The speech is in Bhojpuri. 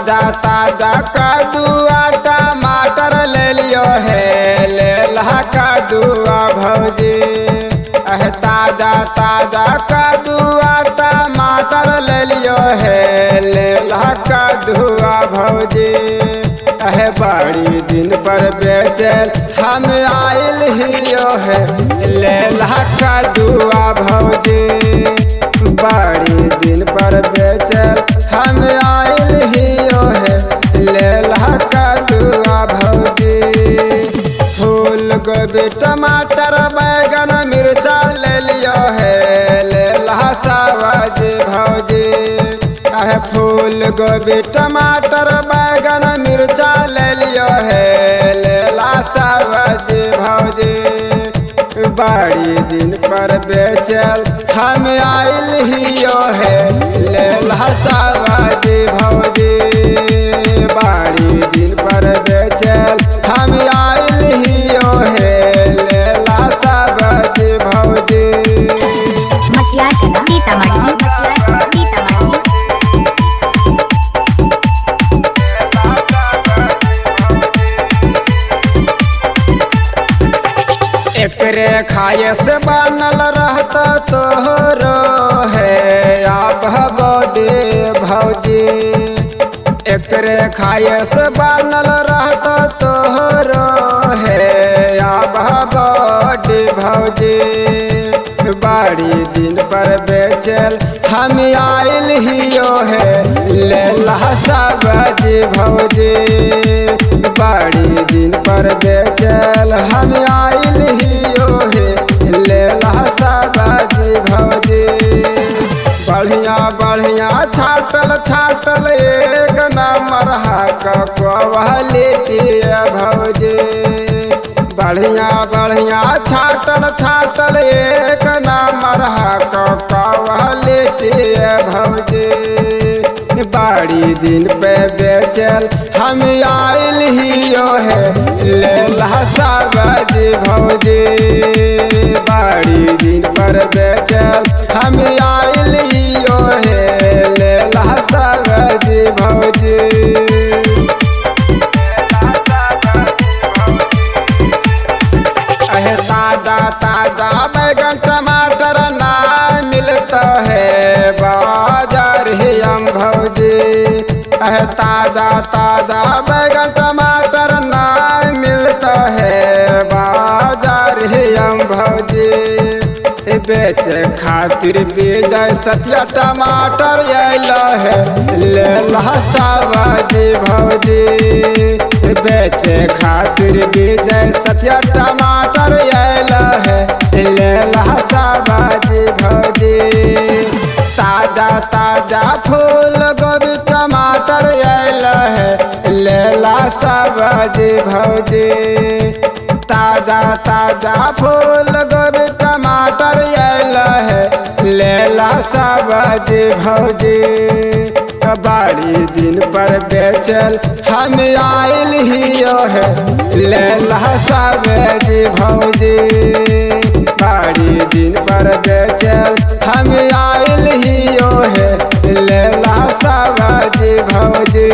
ताजा ताजा कद्दुआ टमाटर ले लियो है, ले ला कद्दुआ भौजी। ताजा ताजा कद्दुआ टमाटर ले लियो है, ले ला कद्दुआ भौजी। बड़ी दिन पर बेचल हम आइल हियो है, ले ला कद्दुआ भौजी। बड़ी दिन पर बेचल हम आइल हियो है, ले ला कद्दुआ भौजी। फूल गोभी टमाटर बैगन मिर्चा ले लियो है, ले ला सब्जी भौजी। फूल गोभी टमाटर बैगन मिर्चा ले लियो है, ले ला सब्जी भौजी। बड़ी दिन पर बेचल हम आइल हियो है, ले ला सब्जी भौजी। बड़ी दिन पर बेचल हम आइल हियो है, ले ला सब्जी भौजी। एकरे खाए से बनल रहता तोहरो है आप बड़े भौजी। एकरे खाए से बनल रहता तोहरो है आप बड़े भौजी। बड़ी दिन पर बेचल हम आइल हियो है, ले ला सब्जी भौजी। बड़ी दिन पर बेचल हम आइल हियो है, ले ला सब्जी भौजी। बढ़िया बढ़िया छाटल छाटल एक नंबर क्वालिटी भौजी। बढ़िया बढ़िया छाटल छाटल एक नंबर क्वालिटी भौजी। बड़ी दिन पे बेचल हम आइल हियो है, ले ला सब्जी भौजी। बड़ी दिन पर बेचल हम आइल हियो है, ले ला सब्जी भौजी। ताजा ताजा बैगन टमाटर ना मिलता है बाजार ही हम भौजी। ताजा ताजा बैगन टमाटर ना मिलता है बाजार ही हम भौजी। बेच खातिर बेजय सतिया टमाटर आइला है, ले ला सब्जी भौजी। बेच खातिर बेजय सतिया टमाटर आइला है, ले ला सब्जी भौजी। ताजा ताजा फूल गोभी टमाटर आइला है, ले ला सब्जी भौजी। ताजा ताजा फूल गोभी टमाटर आइला है, ले ला सब्जी भौजी। बड़ी दिन पर बेचल हम आइल हियो है, ले ला सब्जी भौजी। बड़ी दिन पर बेचल हम आइल हियो है, ले ला सब्जी भौजी।